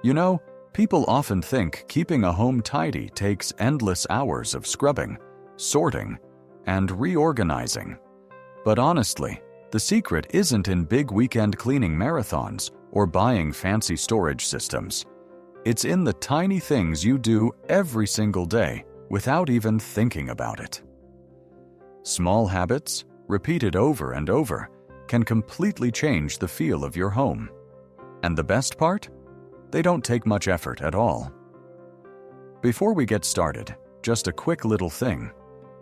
You know, people often think keeping a home tidy takes endless hours of scrubbing, sorting, and reorganizing. But honestly, the secret isn't in big weekend cleaning marathons or buying fancy storage systems. It's in the tiny things you do every single day without even thinking about it. Small habits, repeated over and over, can completely change the feel of your home. And the best part? They don't take much effort at all. Before we get started, just a quick little thing.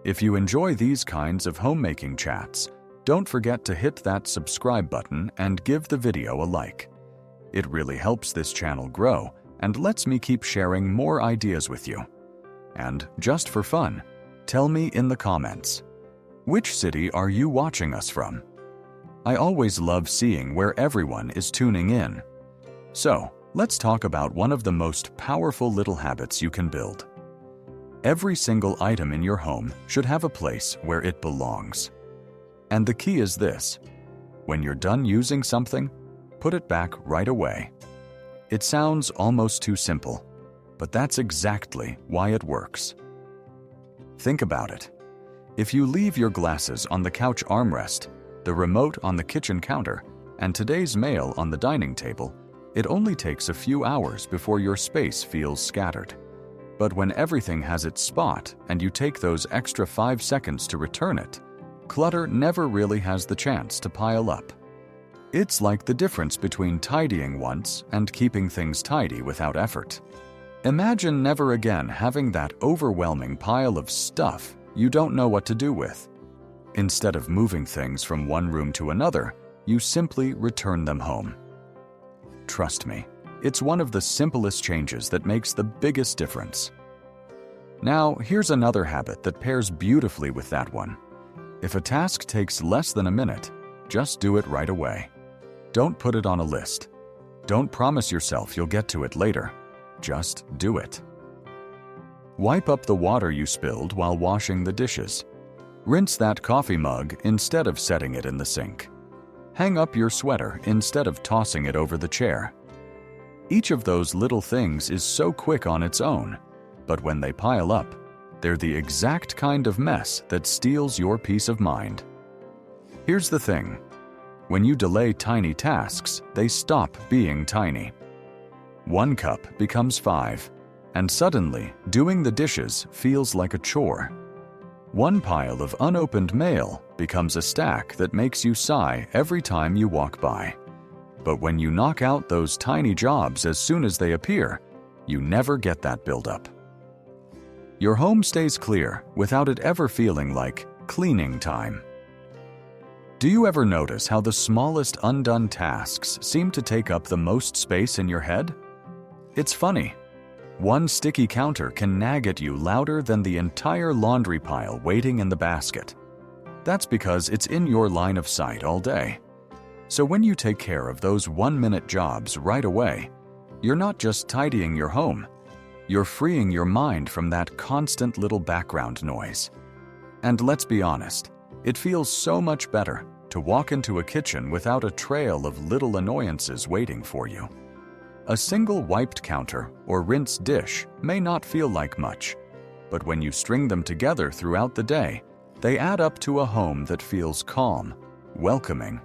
If you enjoy these kinds of homemaking chats, don't forget to hit that subscribe button and give the video a like. It really helps this channel grow and lets me keep sharing more ideas with you. And just for fun, tell me in the comments, which city are you watching us from? I always love seeing where everyone is tuning in. So, let's talk about one of the most powerful little habits you can build. Every single item in your home should have a place where it belongs. And the key is this: when you're done using something, put it back right away. It sounds almost too simple, but that's exactly why it works. Think about it. If you leave your glasses on the couch armrest, the remote on the kitchen counter, and today's mail on the dining table, it only takes a few hours before your space feels scattered. But when everything has its spot and you take those extra 5 seconds to return it, clutter never really has the chance to pile up. It's like the difference between tidying once and keeping things tidy without effort. Imagine never again having that overwhelming pile of stuff you don't know what to do with. Instead of moving things from one room to another, you simply return them home. Trust me, it's one of the simplest changes that makes the biggest difference. Now, here's another habit that pairs beautifully with that one. If a task takes less than a minute, just do it right away. Don't put it on a list. Don't promise yourself you'll get to it later. Just do it. Wipe up the water you spilled while washing the dishes. Rinse that coffee mug instead of setting it in the sink. Hang up your sweater instead of tossing it over the chair. Each of those little things is so quick on its own, but when they pile up, they're the exact kind of mess that steals your peace of mind. Here's the thing. When you delay tiny tasks, they stop being tiny. 1 cup becomes 5, and suddenly, doing the dishes feels like a chore. 1 pile of unopened mail becomes a stack that makes you sigh every time you walk by. But when you knock out those tiny jobs as soon as they appear, you never get that buildup. Your home stays clear without it ever feeling like cleaning time. Do you ever notice how the smallest undone tasks seem to take up the most space in your head? It's funny. 1 sticky counter can nag at you louder than the entire laundry pile waiting in the basket. That's because it's in your line of sight all day. So when you take care of those 1-minute jobs right away, you're not just tidying your home, you're freeing your mind from that constant little background noise. And let's be honest, it feels so much better to walk into a kitchen without a trail of little annoyances waiting for you. A single wiped counter or rinsed dish may not feel like much, but when you string them together throughout the day, they add up to a home that feels calm, welcoming,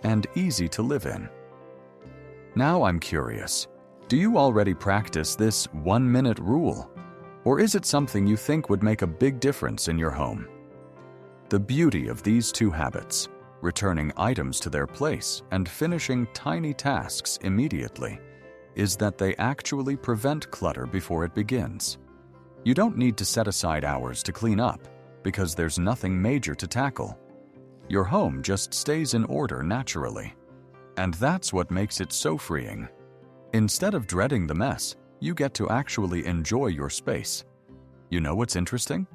and easy to live in. Now I'm curious, do you already practice this 1-minute rule? Or is it something you think would make a big difference in your home? The beauty of these 2 habits, returning items to their place and finishing tiny tasks immediately, is that they actually prevent clutter before it begins. You don't need to set aside hours to clean up, because there's nothing major to tackle. Your home just stays in order naturally. And that's what makes it so freeing. Instead of dreading the mess, you get to actually enjoy your space. You know what's interesting?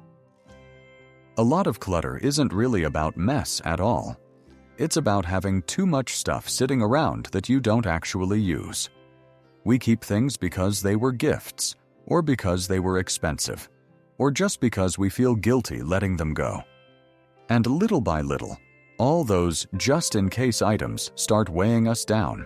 A lot of clutter isn't really about mess at all. It's about having too much stuff sitting around that you don't actually use. We keep things because they were gifts, or because they were expensive, or just because we feel guilty letting them go. And little by little, all those just-in-case items start weighing us down.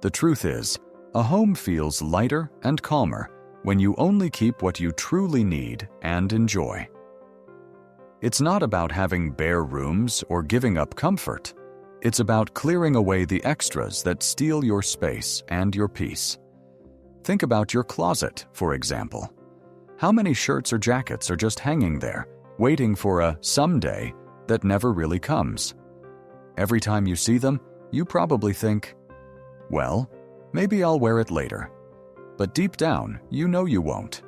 The truth is, A home feels lighter and calmer when you only keep what you truly need and enjoy. It's not about having bare rooms or giving up comfort. It's about clearing away the extras that steal your space and your peace. Think about your closet, for example. How many shirts or jackets are just hanging there, waiting for a someday that never really comes? Every time you see them, you probably think, well, maybe I'll wear it later. But deep down, you know you won't.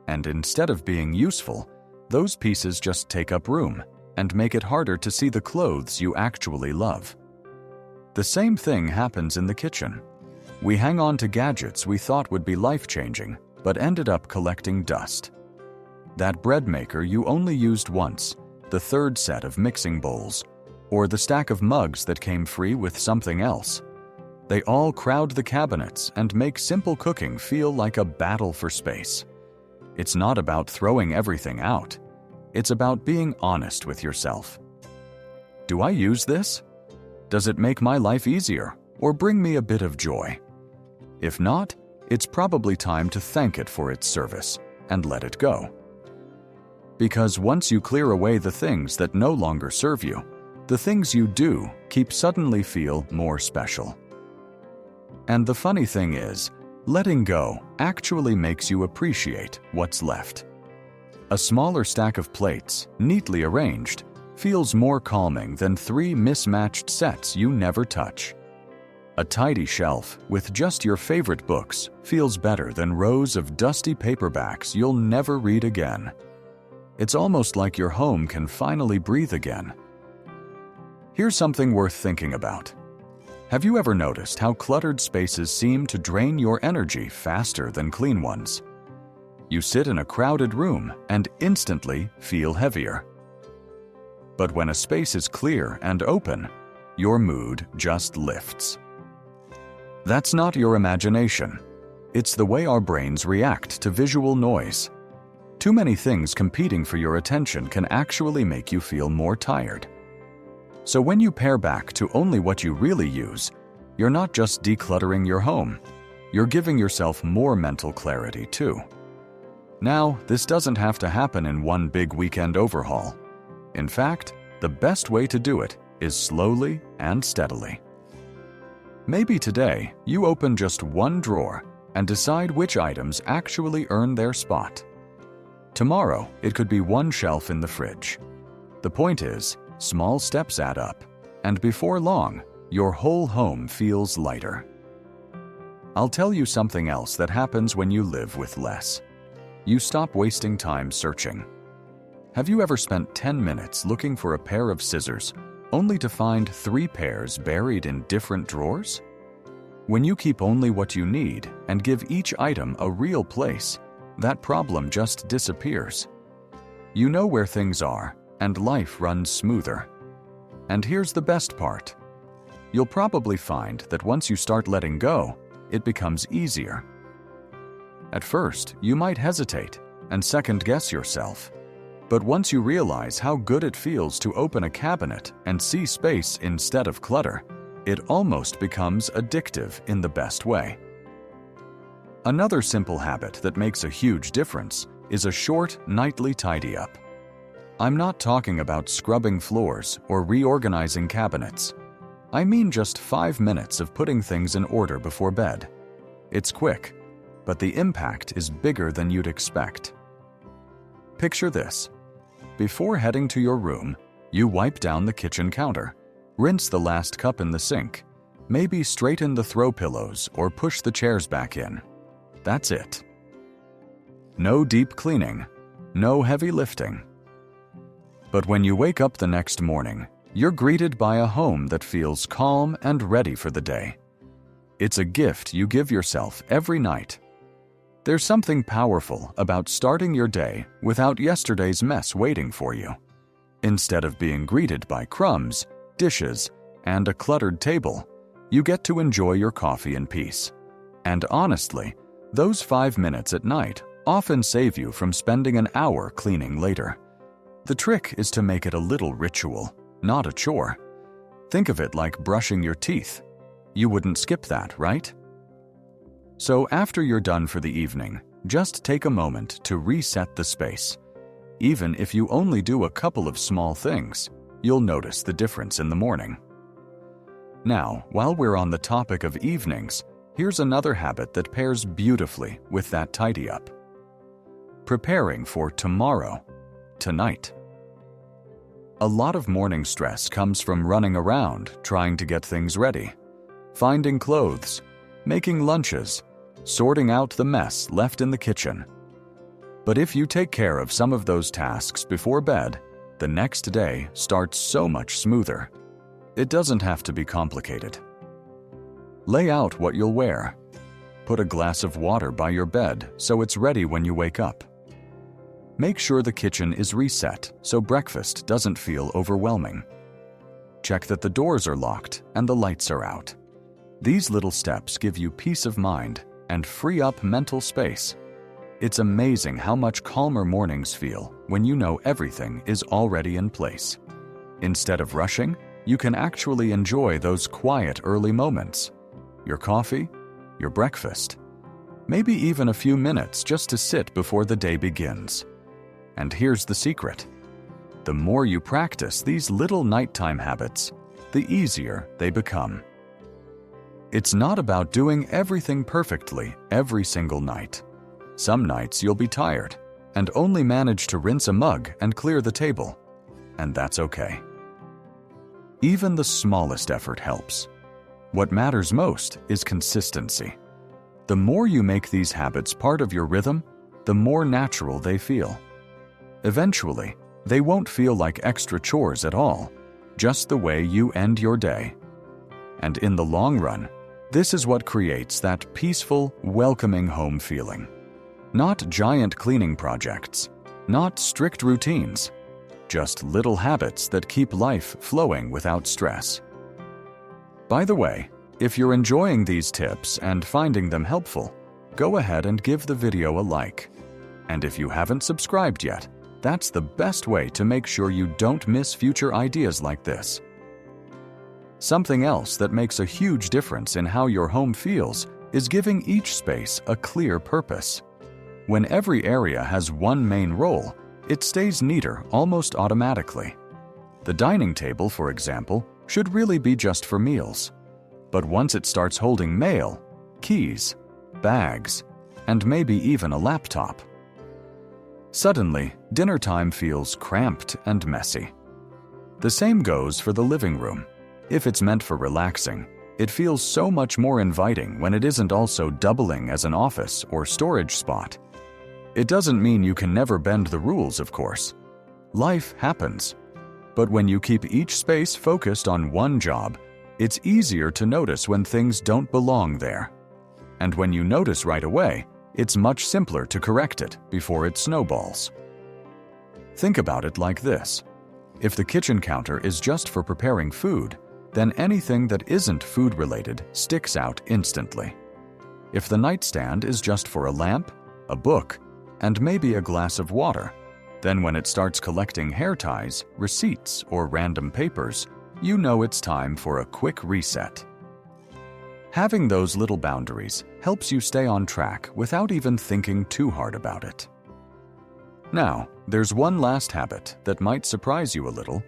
And instead of being useful, those pieces just take up room and make it harder to see the clothes you actually love. The same thing happens in the kitchen. We hang on to gadgets we thought would be life-changing, but ended up collecting dust. That bread maker you only used once, the third set of mixing bowls, or the stack of mugs that came free with something else. They all crowd the cabinets and make simple cooking feel like a battle for space. It's not about throwing everything out. It's about being honest with yourself. Do I use this? Does it make my life easier or bring me a bit of joy? If not, it's probably time to thank it for its service and let it go. Because once you clear away the things that no longer serve you, the things you do suddenly feel more special. And the funny thing is, letting go actually makes you appreciate what's left. A smaller stack of plates, neatly arranged, feels more calming than 3 mismatched sets you never touch. A tidy shelf with just your favorite books feels better than rows of dusty paperbacks you'll never read again. It's almost like your home can finally breathe again. Here's something worth thinking about. Have you ever noticed how cluttered spaces seem to drain your energy faster than clean ones? You sit in a crowded room and instantly feel heavier. But when a space is clear and open, your mood just lifts. That's not your imagination. It's the way our brains react to visual noise. Too many things competing for your attention can actually make you feel more tired. So when you pare back to only what you really use, you're not just decluttering your home, you're giving yourself more mental clarity too. Now, this doesn't have to happen in one big weekend overhaul. In fact, the best way to do it is slowly and steadily. Maybe today, you open just one drawer and decide which items actually earn their spot. Tomorrow, it could be one shelf in the fridge. The point is, small steps add up, and before long, your whole home feels lighter. I'll tell you something else that happens when you live with less. You stop wasting time searching. Have you ever spent 10 minutes looking for a pair of scissors, only to find 3 pairs buried in different drawers? When you keep only what you need and give each item a real place, that problem just disappears. You know where things are, and life runs smoother. And here's the best part. You'll probably find that once you start letting go, it becomes easier. At first, you might hesitate and second-guess yourself. But once you realize how good it feels to open a cabinet and see space instead of clutter, it almost becomes addictive in the best way. Another simple habit that makes a huge difference is a short, nightly tidy-up. I'm not talking about scrubbing floors or reorganizing cabinets. I mean just 5 minutes of putting things in order before bed. It's quick, but the impact is bigger than you'd expect. Picture this. Before heading to your room, you wipe down the kitchen counter, rinse the last cup in the sink, maybe straighten the throw pillows or push the chairs back in. That's it. No deep cleaning, no heavy lifting. But when you wake up the next morning, you're greeted by a home that feels calm and ready for the day. It's a gift you give yourself every night. There's something powerful about starting your day without yesterday's mess waiting for you. Instead of being greeted by crumbs, dishes, and a cluttered table, you get to enjoy your coffee in peace. And honestly, those 5 minutes at night often save you from spending an hour cleaning later. The trick is to make it a little ritual, not a chore. Think of it like brushing your teeth. You wouldn't skip that, right? So after you're done for the evening, just take a moment to reset the space. Even if you only do a couple of small things, you'll notice the difference in the morning. Now, while we're on the topic of evenings, here's another habit that pairs beautifully with that tidy up. Preparing for tomorrow, tonight. A lot of morning stress comes from running around trying to get things ready, finding clothes, making lunches, sorting out the mess left in the kitchen. But if you take care of some of those tasks before bed, the next day starts so much smoother. It doesn't have to be complicated. Lay out what you'll wear. Put a glass of water by your bed so it's ready when you wake up. Make sure the kitchen is reset so breakfast doesn't feel overwhelming. Check that the doors are locked and the lights are out. These little steps give you peace of mind and free up mental space. It's amazing how much calmer mornings feel when you know everything is already in place. Instead of rushing, you can actually enjoy those quiet early moments. Your coffee, your breakfast, maybe even a few minutes just to sit before the day begins. And here's the secret. The more you practice these little nighttime habits, the easier they become. It's not about doing everything perfectly every single night. Some nights you'll be tired and only manage to rinse a mug and clear the table, and that's okay. Even the smallest effort helps. What matters most is consistency. The more you make these habits part of your rhythm, the more natural they feel. Eventually, they won't feel like extra chores at all, just the way you end your day. And in the long run, this is what creates that peaceful, welcoming home feeling. Not giant cleaning projects, not strict routines, just little habits that keep life flowing without stress. By the way, if you're enjoying these tips and finding them helpful, go ahead and give the video a like. And if you haven't subscribed yet, that's the best way to make sure you don't miss future ideas like this. Something else that makes a huge difference in how your home feels is giving each space a clear purpose. When every area has one main role, it stays neater almost automatically. The dining table, for example, should really be just for meals. But once it starts holding mail, keys, bags, and maybe even a laptop, suddenly dinner time feels cramped and messy. The same goes for the living room. If it's meant for relaxing, it feels so much more inviting when it isn't also doubling as an office or storage spot. It doesn't mean you can never bend the rules, of course. Life happens. But when you keep each space focused on one job, it's easier to notice when things don't belong there. And when you notice right away, it's much simpler to correct it before it snowballs. Think about it like this. If the kitchen counter is just for preparing food, then anything that isn't food-related sticks out instantly. If the nightstand is just for a lamp, a book, and maybe a glass of water, then when it starts collecting hair ties, receipts, or random papers, you know it's time for a quick reset. Having those little boundaries helps you stay on track without even thinking too hard about it. Now, there's one last habit that might surprise you a little,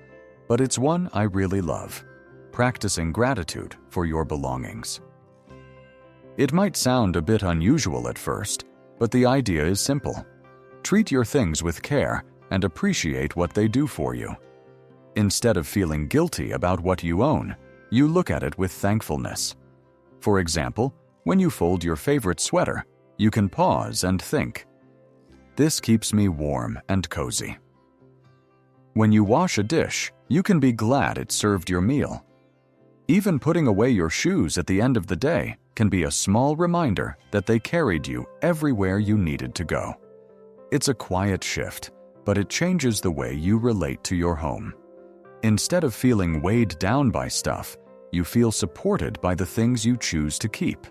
but it's one I really love: practicing gratitude for your belongings. It might sound a bit unusual at first, but the idea is simple. Treat your things with care and appreciate what they do for you. Instead of feeling guilty about what you own, you look at it with thankfulness. For example, when you fold your favorite sweater, you can pause and think, "This keeps me warm and cozy." When you wash a dish, you can be glad it served your meal. Even putting away your shoes at the end of the day can be a small reminder that they carried you everywhere you needed to go. It's a quiet shift, but it changes the way you relate to your home. Instead of feeling weighed down by stuff, you feel supported by the things you choose to keep.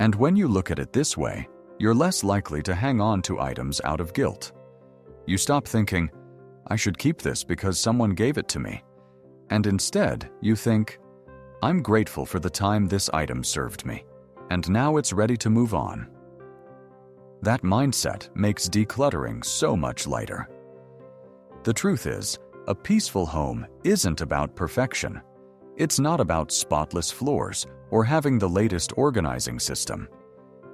And when you look at it this way, you're less likely to hang on to items out of guilt. You stop thinking, "I should keep this because someone gave it to me." And instead, you think, "I'm grateful for the time this item served me." and now it's ready to move on. That mindset makes decluttering so much lighter. The truth is, a peaceful home isn't about perfection. It's not about spotless floors or having the latest organizing system.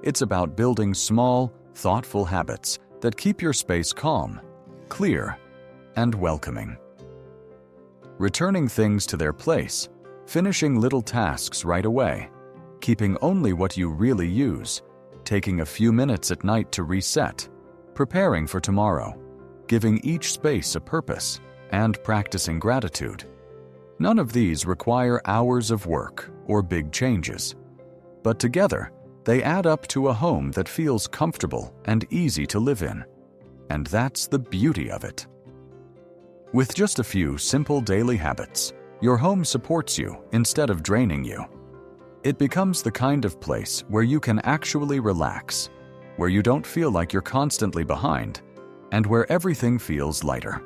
It's about building small, thoughtful habits that keep your space calm, clear, and welcoming. Returning things to their place, finishing little tasks right away, keeping only what you really use, taking a few minutes at night to reset, preparing for tomorrow, giving each space a purpose, and practicing gratitude. None of these require hours of work or big changes, but together they add up to a home that feels comfortable and easy to live in. And that's the beauty of it. With just a few simple daily habits, your home supports you instead of draining you. It becomes the kind of place where you can actually relax, where you don't feel like you're constantly behind, and where everything feels lighter.